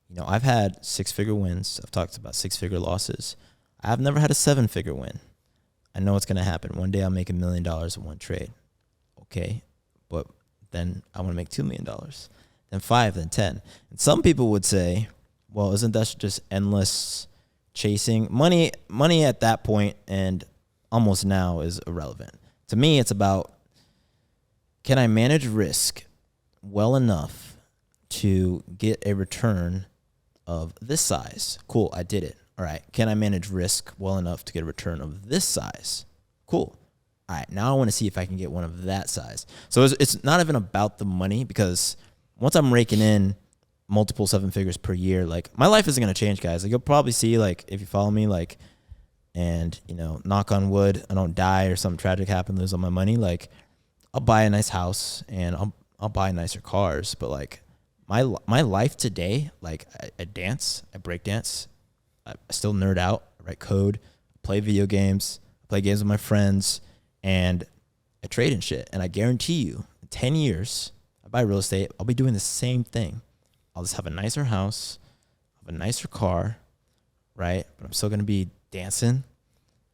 You know, I've had 6-figure wins. I've talked about 6-figure losses. I've never had a 7-figure win. I know what's going to happen. One day I'll make $1 million in one trade. Okay. But then I want to make $2 million. Then 5, then 10. And some people would say, well, isn't that just endless chasing? Money at that point and almost now is irrelevant. To me, it's about, can I manage risk well enough to get a return of this size? Cool, I did it. All right, can I manage risk well enough to get a return of this size? Cool. All right, now I want to see if I can get one of that size. So it's not even about the money, because once I'm raking in multiple 7 figures per year, like, my life isn't going to change, guys. Like, you'll probably see, like, if you follow me, like, and, you know, knock on wood, I don't die or something tragic happen, lose all my money, like, I'll buy a nice house and I'll buy nicer cars. But like my life today, like I dance, I break dance, I still nerd out, I write code, I play video games, I play games with my friends, and I trade and shit. And I guarantee you, in 10 years, I buy real estate, I'll be doing the same thing. I'll just have a nicer house, have a nicer car, right? But I'm still gonna be dancing,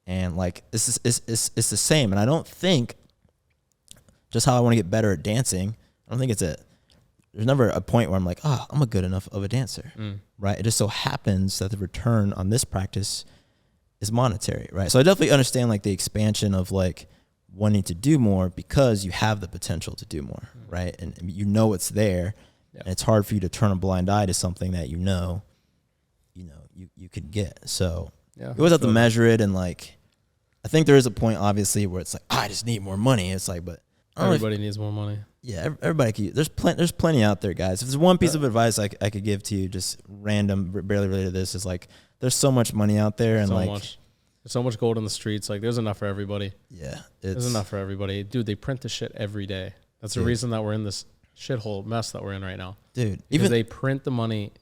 and like it's the same. And I don't think, just how I want to get better at dancing, I don't think there's never a point where I'm like, I'm a good enough of a dancer, right? It just so happens that the return on this practice is monetary, right? So I definitely understand like the expansion of like wanting to do more, because you have the potential to do more, right? And you know it's there, and it's hard for you to turn a blind eye to something that you could get. So you always have to measure it, and like, I think there is a point obviously where it's like, I just need more money. It's like, but everybody needs more money. Yeah, everybody can. There's plenty out there, guys. If there's one piece of advice I could give to you, just random, barely related to this, is like, there's so much money out there, and there's so much gold in the streets. Like, there's enough for everybody. Yeah, there's enough for everybody, dude. They print this shit every day. That's the reason that we're in this shithole mess that we're in right now, dude. Because they print the money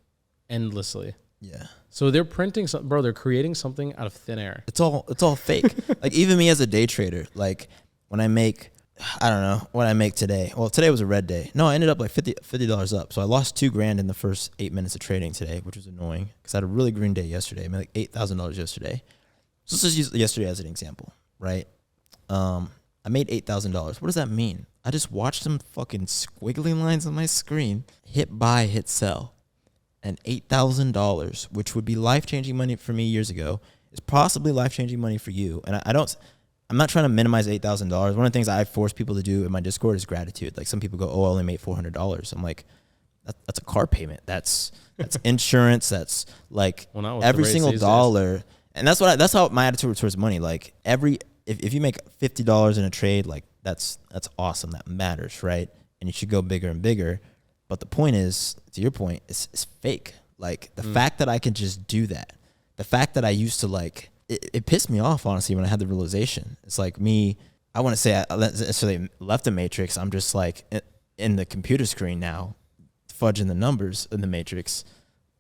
endlessly. Yeah. So they're printing something, bro. They're creating something out of thin air. It's all fake. Like, even me as a day trader, like, when I make, I don't know what I make today. Well, today was a red day. No, I ended up like $50 up. So I lost $2,000 in the first 8 minutes of trading today, which was annoying because I had a really green day yesterday. I made like $8,000 yesterday. So let's just use yesterday as an example, right? I made $8,000. What does that mean? I just watched some fucking squiggly lines on my screen, hit buy, hit sell, and $8,000, which would be life-changing money for me years ago, is possibly life-changing money for you. And I'm not trying to minimize $8,000. One of the things I force people to do in my Discord is gratitude. Like, some people go, "Oh, I only made $400." I'm like, that's a car payment. That's insurance. That's like every single dollar. And that's how my attitude towards money. Like, if you make $50 in a trade, like that's awesome. That matters, right? And you should go bigger and bigger. But the point is, to your point, it's fake. Like, the fact that I can just do that, the fact that I used to like. It pissed me off, honestly, when I had the realization. It's like me, I want to say I necessarily left the matrix. I'm just like in the computer screen now, fudging the numbers in the matrix.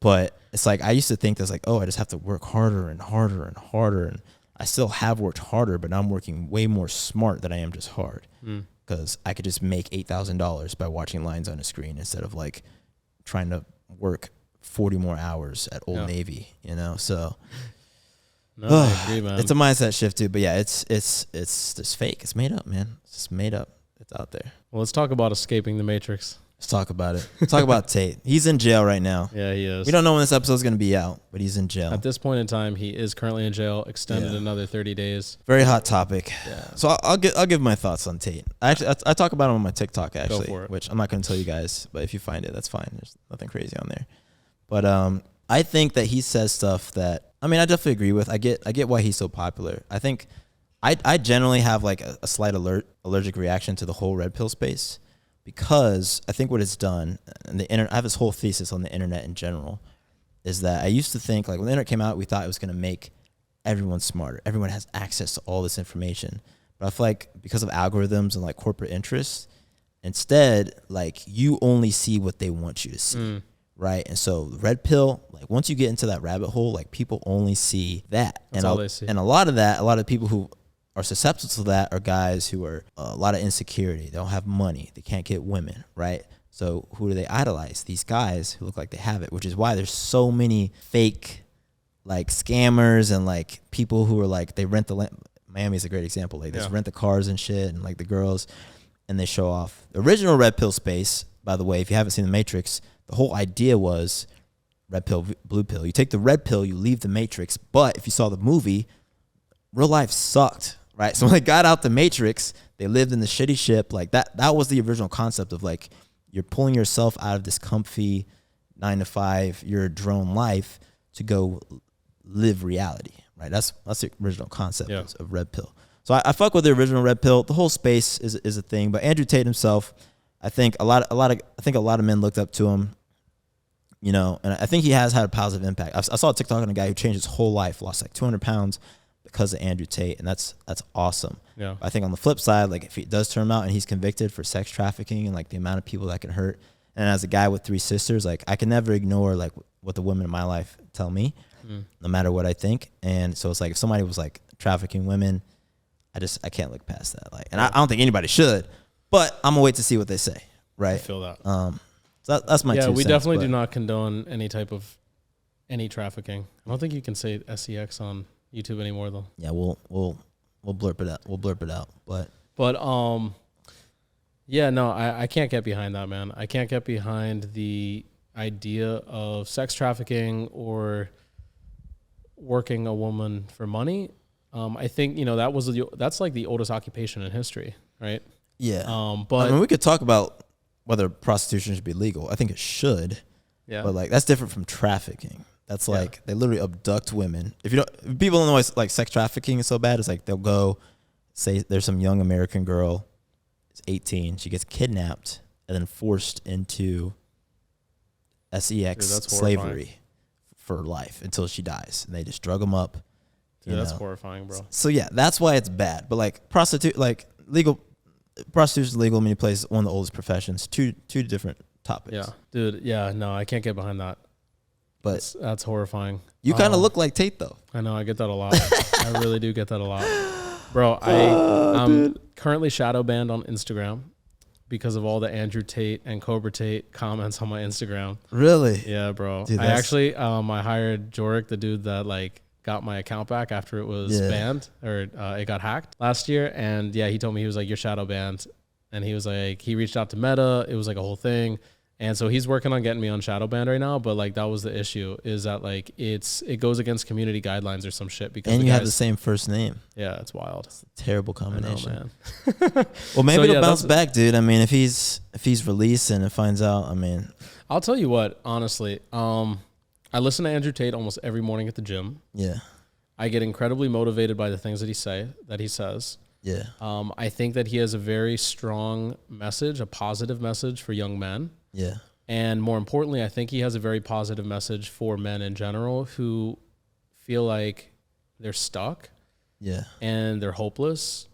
But it's like, I used to think that's like, I just have to work harder and harder and harder. And I still have worked harder, but now I'm working way more smart than I am just hard. because I could just make $8,000 by watching lines on a screen instead of like trying to work 40 more hours at Old Navy, you know? So no, I agree, man. it's a mindset shift too, but yeah, it's just fake. It's made up, man. It's just made up. It's out there. Well, let's talk about escaping the Matrix. Let's talk about it. Let's talk about Tate. He's in jail right now. Yeah, he is. We don't know when this episode is going to be out, but he's in jail. At this point in time, he is currently in jail, extended another 30 days. Very hot topic. Yeah. So I'll give my thoughts on Tate. I talk about him on my TikTok actually, for it. which I'm not going to tell you guys, but if you find it, that's fine. There's nothing crazy on there. But I think that he says stuff that, I mean, I definitely agree with. I get why he's so popular. I think I generally have like a slight allergic reaction to the whole red pill space, because I think what it's done, and I have this whole thesis on the internet in general, is that I used to think, like, when the internet came out, we thought it was going to make everyone smarter. Everyone has access to all this information. But I feel like because of algorithms and like corporate interests, instead, like, you only see what they want you to see. Right. And so the red pill, like, once you get into that rabbit hole, like, people only see that. That's all they see. And a lot of people who are susceptible to that are guys who are a lot of insecurity. They don't have money. They can't get women. Right. So who do they idolize? These guys who look like they have it, which is why there's so many fake, like, scammers and like people who are like, they rent Miami is a great example. Like, they just rent the cars and shit, and like the girls, and they show off. The original red pill space, by the way, if you haven't seen The Matrix, the whole idea was red pill, blue pill. You take the red pill, you leave the Matrix. But if you saw the movie, real life sucked, right? So when they got out the Matrix, they lived in the shitty ship. Like, that was the original concept of, like, you're pulling yourself out of this comfy 9-to-5, your drone life to go live reality, right? That's the original concept of red pill. So I fuck with the original red pill. The whole space is a thing. But Andrew Tate himself, I think a lot of men looked up to him, you know, and I think he has had a positive impact. I saw a TikTok on a guy who changed his whole life, lost like 200 pounds because of Andrew Tate, and that's awesome. Yeah. I think on the flip side, like, if he does turn out and he's convicted for sex trafficking and like the amount of people that can hurt, and as a guy with 3 sisters, like, I can never ignore like what the women in my life tell me, no matter what I think. And so it's like, if somebody was like trafficking women, I can't look past that. Like, and I don't think anybody should, but I'm gonna wait to see what they say. Right. I feel that. So that's my 2 cents. Yeah, we definitely do not condone any type of trafficking. I don't think you can say SEX on YouTube anymore, though. Yeah, we'll blurp it out. We'll blurp it out. But yeah, no, I can't get behind that, man. I can't get behind the idea of sex trafficking or working a woman for money. I think, you know, that's like the oldest occupation in history, right? Yeah. But I mean, we could talk about whether prostitution should be legal. I think it should. Yeah. But like, that's different from trafficking. That's like, they literally abduct women. If people don't know why, like, sex trafficking is so bad, it's like they'll go, say there's some young American girl, is 18, she gets kidnapped and then forced into sex slavery for life until she dies, and they just drug them up. Yeah, that's horrifying, bro. So yeah, that's why it's bad. But like, prostitution is legal in many places. One of the oldest professions. Two different topics. Yeah, dude. Yeah, no, I can't get behind that. But that's horrifying. You kind of look like Tate, though. I know. I get that a lot. I really do get that a lot, bro. I'm currently shadow banned on Instagram because of all the Andrew Tate and Cobra Tate comments on my Instagram. Really? Yeah, bro. Dude, I hired Jorik, the dude that like got my account back after it was banned, or it got hacked last year. And yeah, he told me, he was like, you're shadow banned. And he was like, he reached out to Meta. It was like a whole thing. And so he's working on getting me on shadow banned right now. But like, that was the issue, is that like, it goes against community guidelines or some shit. Because and you have the same first name. Yeah, it's wild. It's a terrible combination. I know, man. Well, maybe it'll bounce back, dude. I mean, if he's released and it finds out, I mean, I'll tell you what, honestly, I listen to Andrew Tate almost every morning at the gym. Yeah. I get incredibly motivated by the things that he says. Yeah. I think that he has a very strong message, a positive message for young men. Yeah. And more importantly, I think he has a very positive message for men in general who feel like they're stuck. Yeah. And they're hopeless.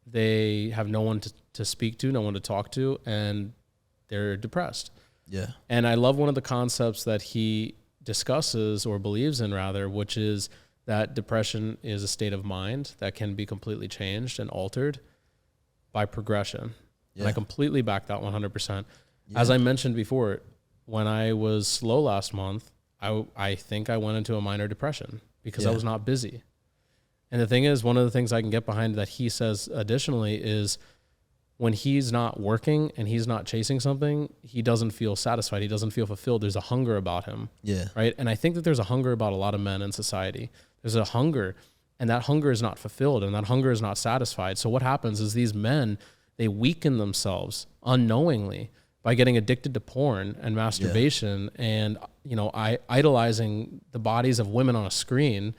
They have no one to speak to, no one to talk to, and they're depressed. Yeah. And I love one of the concepts that he discusses, or believes in rather, which is that depression is a state of mind that can be completely changed and altered by progression. And I completely back that 100%. As I mentioned before, when I was slow last month, I think I went into a minor depression because I was not busy. And the thing is, one of the things I can get behind that he says additionally is when he's not working and he's not chasing something, he doesn't feel satisfied. He doesn't feel fulfilled. There's a hunger about him. Yeah. Right. And I think that there's a hunger about a lot of men in society. There's a hunger, and that hunger is not fulfilled, and that hunger is not satisfied. So what happens is these men, they weaken themselves unknowingly by getting addicted to porn and masturbation and, idolizing the bodies of women on a screen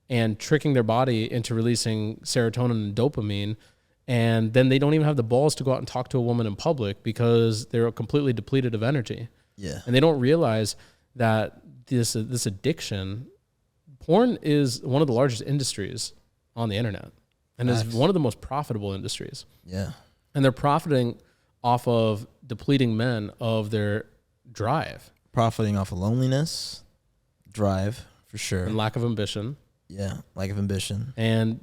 and tricking their body into releasing serotonin and dopamine. And then they don't even have the balls to go out and talk to a woman in public because they're completely depleted of energy. Yeah. And they don't realize that this addiction, porn is one of the largest industries on the internet and is one of the most profitable industries. Yeah. And they're profiting off of depleting men of their drive. Profiting off of loneliness, drive, for sure. And lack of ambition. Yeah, lack of ambition. And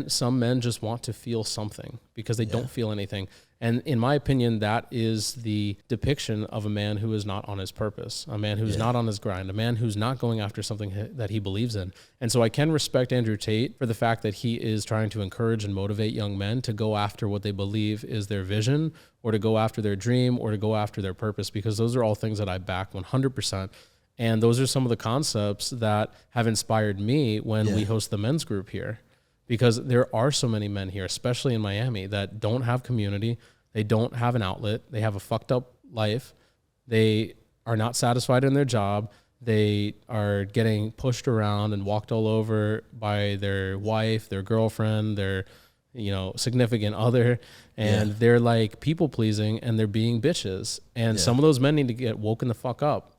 some men just want to feel something because they don't feel anything. And in my opinion, that is the depiction of a man who is not on his purpose, a man who's not on his grind, a man who's not going after something that he believes in. And so I can respect Andrew Tate for the fact that he is trying to encourage and motivate young men to go after what they believe is their vision, or to go after their dream, or to go after their purpose, because those are all things that I back 100%. And those are some of the concepts that have inspired me when we host the men's group here. Because there are so many men here, especially in Miami, that don't have community. They don't have an outlet. They have a fucked up life. They are not satisfied in their job. They are getting pushed around and walked all over by their wife, their girlfriend, their significant other. And they're like people pleasing, and they're being bitches. And some of those men need to get woken the fuck up.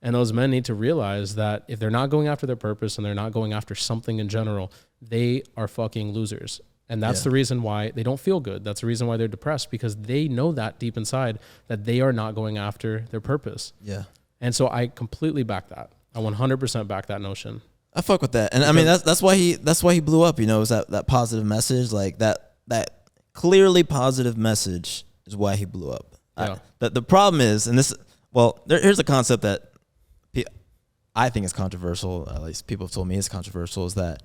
And those men need to realize that if they're not going after their purpose and they're not going after something in general, they are fucking losers. And that's the reason why they don't feel good. That's the reason why they're depressed, because they know that deep inside that they are not going after their purpose. Yeah. And so I completely back that. I 100% back that notion. I fuck with that. And because, I mean, that's why he blew up, is that positive message, like that clearly positive message is why he blew up. Yeah. The problem is, and here's a concept that I think is controversial, at least people have told me it's controversial, is that,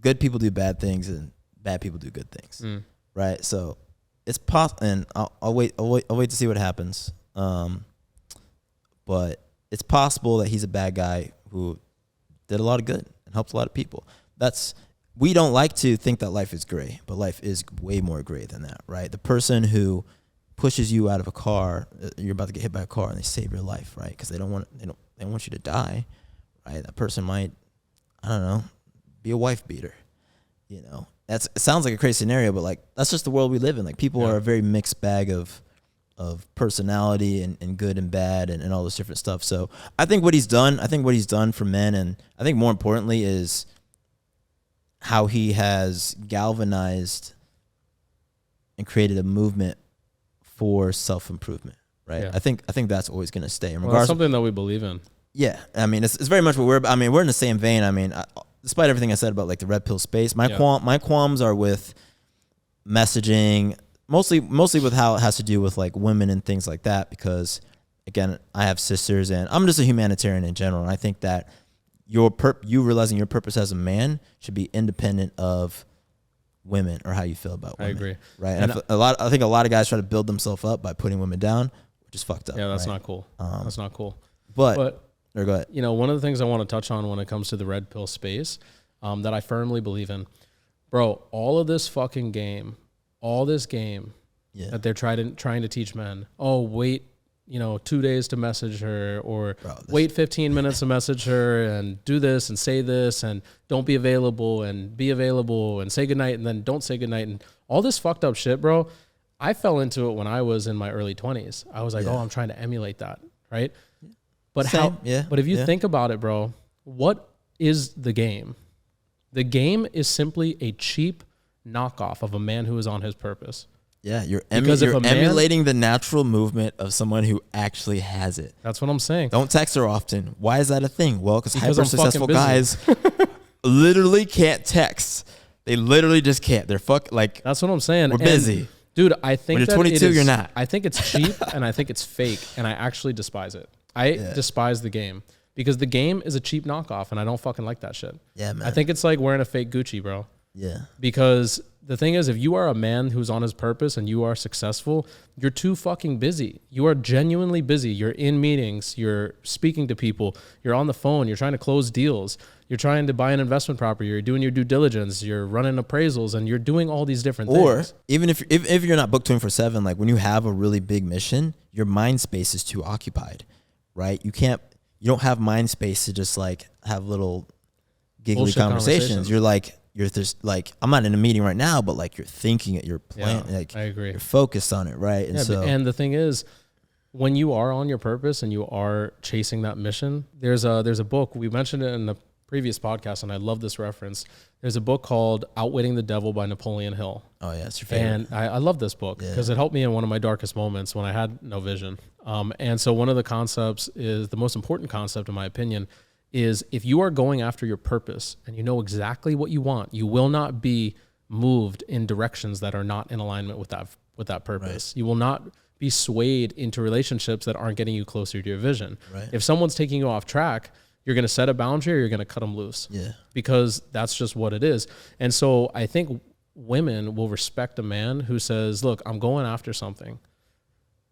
good people do bad things and bad people do good things, right? So it's possible, and I'll wait to see what happens. But it's possible that he's a bad guy who did a lot of good and helped a lot of people. We don't like to think that life is gray, but life is way more gray than that, right? The person who pushes you out of a car, you're about to get hit by a car, and they save your life, right? Because they don't want you to die, right? That person might, I don't know, be a wife beater, it sounds like a crazy scenario, but like that's just the world we live in. Like people are a very mixed bag of personality and good and bad and all this different stuff. So I think what he's done for men, and I think more importantly, is how he has galvanized and created a movement for self-improvement, right? Yeah. I think that's always going to stay. Well, that's something that we believe in. Yeah, I mean, it's very much what we're in the same vein. I mean, despite everything I said about like the red pill space, my qualms are with messaging, mostly with how it has to do with like women and things like that. Because again, I have sisters, and I'm just a humanitarian in general, and I think that you realizing your purpose as a man should be independent of women or how you feel about women. I agree. Right. And I think a lot of guys try to build themselves up by putting women down, which is fucked up. Yeah, that's not cool. That's not cool. But go ahead. One of the things I want to touch on when it comes to the red pill space, that I firmly believe in, bro, all of this fucking game, that they're trying to teach men. Oh, wait, 2 days to message her, or wait 15 minutes to message her, and do this and say this, and don't be available, and be available, and say goodnight, and then don't say goodnight, and all this fucked up shit, bro. I fell into it when I was in my early 20s. I was like, I'm trying to emulate that, right? But But if you think about it, bro, what is the game? The game is simply a cheap knockoff of a man who is on his purpose. Yeah, you're emulating the natural movement of someone who actually has it. That's what I'm saying. Don't text her often. Why is that a thing? Well, because hyper successful guys literally can't text. They literally just can't. They're that's what I'm saying. We're busy. Dude, I think When you're that 22, you're not. I think it's cheap and I think it's fake, and I actually despise it. I despise the game because the game is a cheap knockoff, and I don't fucking like that shit. Yeah, man. I think it's like wearing a fake Gucci, bro. Yeah. Because the thing is, if you are a man who's on his purpose and you are successful, you're too fucking busy. You are genuinely busy. You're in meetings. You're speaking to people. You're on the phone. You're trying to close deals. You're trying to buy an investment property. You're doing your due diligence. You're running appraisals, and you're doing all these different things. Or even if you're not booked 24/7, like when you have a really big mission, your mind space is too occupied, right? You don't have mind space to just like have little giggly Bullshit conversations. You're just like, I'm not in a meeting right now, but like you're thinking it, you're planning, like I agree. you're focused on it, right? And and the thing is, when you are on your purpose and you are chasing that mission, there's a book, we mentioned it in the previous podcast, and I love this reference. There's a book called Outwitting the Devil by Napoleon Hill. oh yeah, it's your favorite. And I love this book because it helped me in one of my darkest moments when I had no vision. And so one of the concepts is, the most important concept in my opinion, is if you are going after your purpose and you know exactly what you want, you will not be moved in directions that are not in alignment with that purpose. Right. You will not be swayed into relationships that aren't getting you closer to your vision. Right. If someone's taking you off track, you're going to set a boundary or you're going to cut them loose. Yeah. Because that's just what it is. And so I think women will respect a man who says, look, I'm going after something.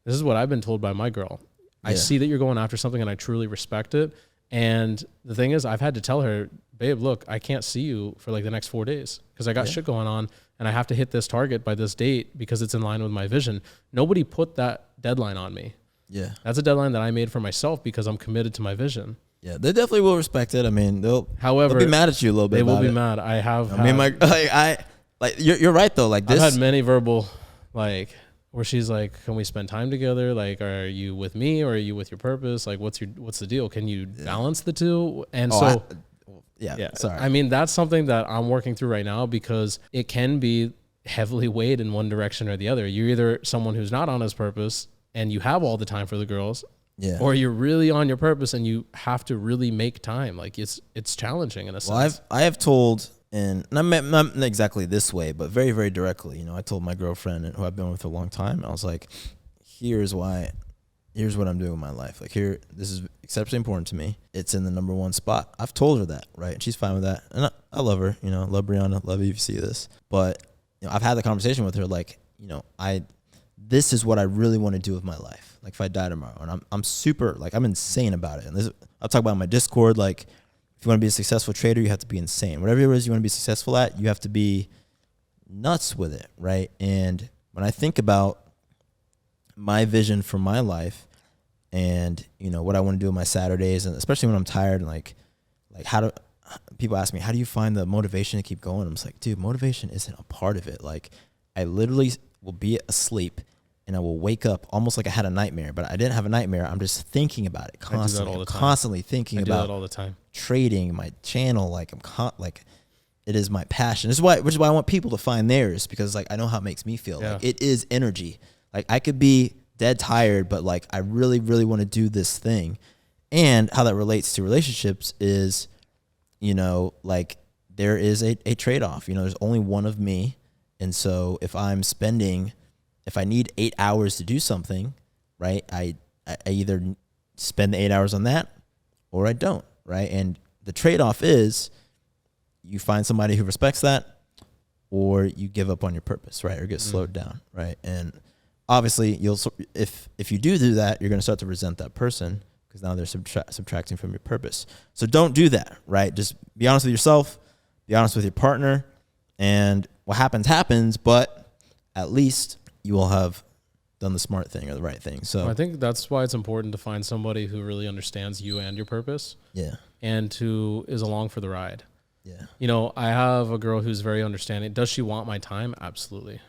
This is what I've been told by my girl. I see that you're going after something and I truly respect it. And the thing is, I've had to tell her, babe, look, I can't see you for like the next 4 days because I got shit going on and I have to hit this target by this date because it's in line with my vision. Nobody put that deadline on me. Yeah. That's a deadline that I made for myself because I'm committed to my vision. Yeah, they definitely will respect it. I mean, they'll However, be mad at you a little bit. They will be it. mad. I have. I mean, you're right though. Like this, I've had many verbal, like, where she's like, "Can we spend time together? Like, are you with me or are you with your purpose? Like, what's the deal? Can you balance the two?" And sorry. I mean, that's something that I'm working through right now because it can be heavily weighed in one direction or the other. You're either someone who's not on his purpose and you have all the time for the girls. Yeah. Or you're really on your purpose and you have to really make time. Like it's challenging in a sense. I have told, and not exactly this way, but very, very directly. You know, I told my girlfriend who I've been with for a long time. I was like, here's what I'm doing with my life. Like this is exceptionally important to me. It's in the number one spot. I've told her that, right? And she's fine with that. And I love her. You know, love Brianna. Love you if you see this. But you know, I've had the conversation with her. Like, you know, this is what I really want to do with my life. Like if I die tomorrow, and I'm super, like I'm insane about it. And I'll talk about in my Discord, like if you want to be a successful trader, you have to be insane. Whatever it is you want to be successful at, you have to be nuts with it, right? And when I think about my vision for my life and, you know, what I want to do on my Saturdays, and especially when I'm tired and like people ask me, how do you find the motivation to keep going? I'm just like, dude, motivation isn't a part of it. Like I literally will be asleep and I will wake up almost like I had a nightmare, but I didn't have a nightmare. I'm just thinking about it constantly. I'm constantly thinking about that all the time. Trading, my channel. Like it is my passion. Which is why I want people to find theirs, because like I know how it makes me feel. Yeah. Like it is energy. Like I could be dead tired, but like I really, really want to do this thing. And how that relates to relationships is, you know, like there is a trade-off. You know, there's only one of me. And so if I need 8 hours to do something, right, I either spend the 8 hours on that or I don't, right? And the trade-off is you find somebody who respects that or you give up on your purpose, right, or get slowed down, right? And obviously, if you do that, you're going to start to resent that person because now they're subtracting from your purpose. So don't do that, right? Just be honest with yourself, be honest with your partner, and what happens, but at least you will have done the smart thing or the right thing. So I think that's why it's important to find somebody who really understands you and your purpose. Yeah. And who is along for the ride. Yeah. You know, I have a girl who's very understanding. Does she want my time? Absolutely.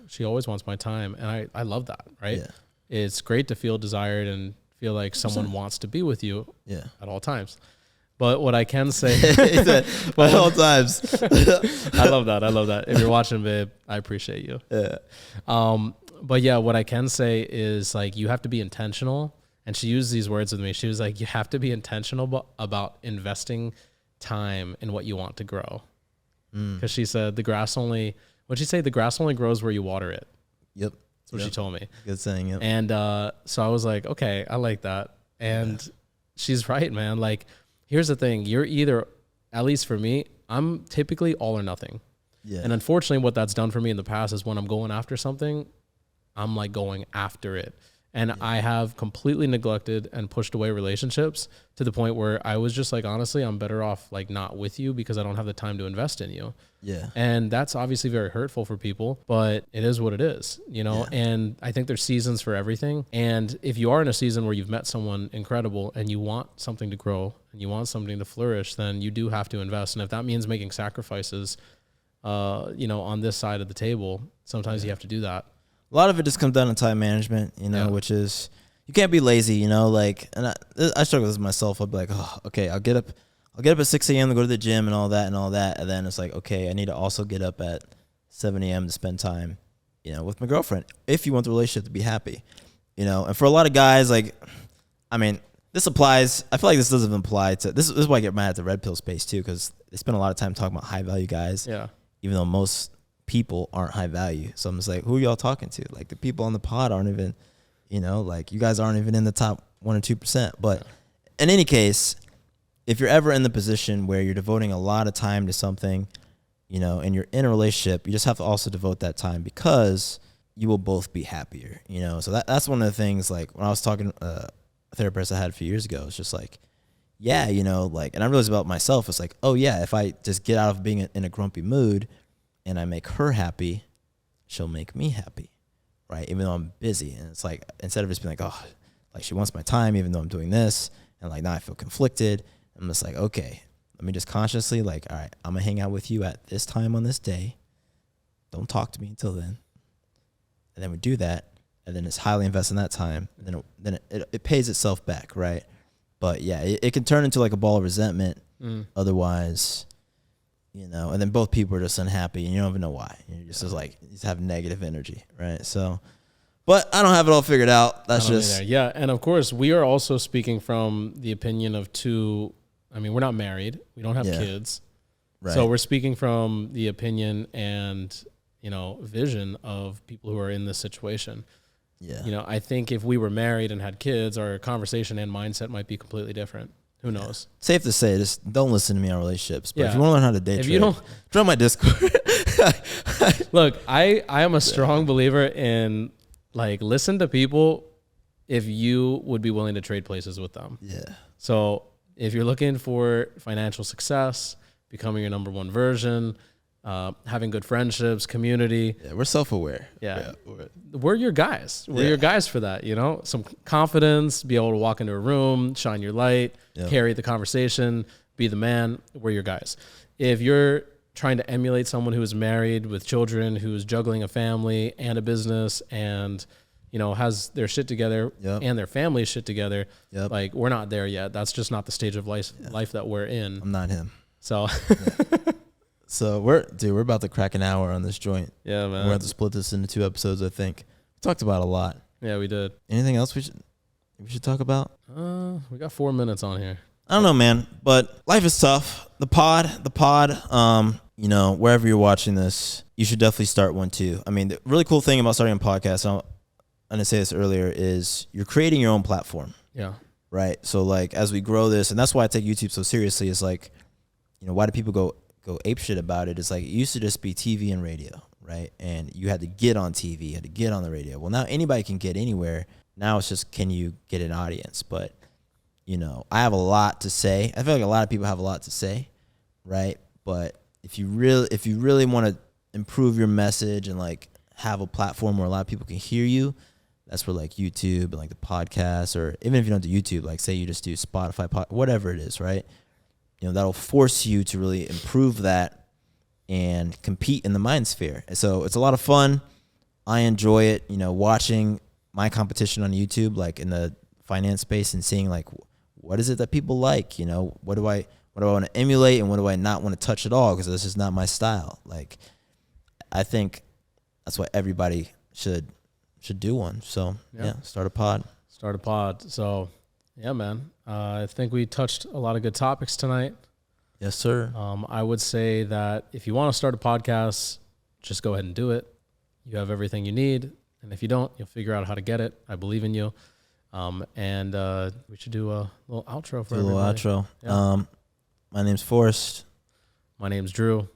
She always wants my time. And I love that, right? Yeah. It's great to feel desired and feel like someone wants to be with you at all times. But what I can say at all times. I love that. If you're watching, babe, I appreciate you. Yeah. But yeah, what I can say is like you have to be intentional. And she used these words with me. She was like, you have to be intentional about investing time in what you want to grow. Because she said the grass only grows where you water it. Yep. That's what she told me. Good saying. Yep. And so I was like, okay, I like that. And she's right, man. Like, here's the thing. You're either, at least for me, I'm typically all or nothing. Yeah. And unfortunately, what that's done for me in the past is when I'm going after something, I'm like going after it. And I have completely neglected and pushed away relationships to the point where I was just like, honestly, I'm better off like not with you because I don't have the time to invest in you. Yeah. And that's obviously very hurtful for people, but it is what it is, you know? Yeah. And I think there's seasons for everything. And if you are in a season where you've met someone incredible and you want something to grow and you want something to flourish, then you do have to invest. And if that means making sacrifices, you know, on this side of the table, sometimes you have to do that. A lot of it just comes down to time management, you know, which is, you can't be lazy, you know, like, and I struggle with this myself. I'll be like, oh, okay, I'll get up at 6 a.m. to go to the gym and all that. And then it's like, okay, I need to also get up at 7 a.m. to spend time, you know, with my girlfriend if you want the relationship to be happy, you know. And for a lot of guys, like, I mean, this applies. I feel like this doesn't apply to, this is why I get mad at the red pill space too, because they spend a lot of time talking about high value guys. Yeah. Even though most people aren't high value. So I'm just like, who are y'all talking to? Like, the people on the pod aren't even, you know, like, you guys aren't even in the top 1 or 2%. But in any case, if you're ever in the position where you're devoting a lot of time to something, you know, and you're in a relationship, you just have to also devote that time because you will both be happier, you know. So that's one of the things, like, when I was talking a therapist I had a few years ago, it's just like, yeah, you know, like, and I realized about myself, it's like, oh yeah, if I just get out of being in a grumpy mood and I make her happy, she'll make me happy, right? Even though I'm busy. And it's like, instead of just being like, oh, like, she wants my time even though I'm doing this, and like, now I feel conflicted, I'm just like, okay, let me just consciously, like, all right, I'm gonna hang out with you at this time on this day. Don't talk to me until then. And then we do that, and then it's highly invest in that time, and then it pays itself back, right? But yeah, it can turn into like a ball of resentment otherwise, you know, and then both people are just unhappy and you don't even know why. You're just like, you just have negative energy, right? So, but I don't have it all figured out. That's just. Yeah. And of course, we are also speaking from the opinion of two. I mean, we're not married. We don't have kids. Right. So we're speaking from the opinion and, you know, vision of people who are in this situation. Yeah. You know, I think if we were married and had kids, our conversation and mindset might be completely different. Who knows? Safe to say, just don't listen to me on relationships. But if you want to learn how to date, join my Discord. Look, I am a strong believer in, like, listen to people if you would be willing to trade places with them. Yeah. So if you're looking for financial success, becoming your number one version, having good friendships, community. Yeah, we're self-aware. Yeah. We're your guys. We're your guys for that, you know? Some confidence, be able to walk into a room, shine your light, carry the conversation, be the man. We're your guys. If you're trying to emulate someone who is married with children, who is juggling a family and a business and, you know, has their shit together and their family's shit together, like, we're not there yet. That's just not the stage of life that we're in. I'm not him. So... So we're about to crack an hour on this joint. Yeah, man. We're going to have to split this into 2 episodes, I think. We talked about a lot. Yeah, we did. Anything else we should talk about? We got 4 minutes on here. I don't know, man, but life is tough. The pod, you know, wherever you're watching this, you should definitely start one too. I mean, the really cool thing about starting a podcast, I'm going to say this earlier, is you're creating your own platform. Yeah. Right? So, like, as we grow this, and that's why I take YouTube so seriously, is like, you know, why do people go ape shit about it? It's like, it used to just be TV and radio, right? And you had to get on TV, you had to get on the radio. Well, now anybody can get anywhere. Now it's just, can you get an audience? But, you know, I have a lot to say. I feel like a lot of people have a lot to say, right? But if you really want to improve your message and, like, have a platform where a lot of people can hear you, that's where, like, YouTube and, like, the podcast, or even if you don't do YouTube, like, say you just do Spotify, whatever it is, right? You know, that'll force you to really improve that and compete in the mind sphere. And so it's a lot of fun. I enjoy it, you know, watching my competition on YouTube, like in the finance space, and seeing, like, what is it that people like, you know, what do I want to emulate and what do I not want to touch at all, because this is not my style. Like, I think that's why everybody should do one. So yeah, start a pod. So yeah, man. I think we touched a lot of good topics tonight. Yes, sir. I would say that if you want to start a podcast, just go ahead and do it. You have everything you need. And if you don't, you'll figure out how to get it. I believe in you. And we should do a little outro for everybody. A little outro. Yeah. My name's Forrest. My name's Drew.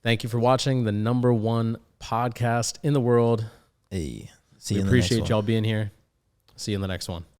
Thank you for watching the #1 podcast in the world. Hey, We appreciate y'all being here. See you in the next one.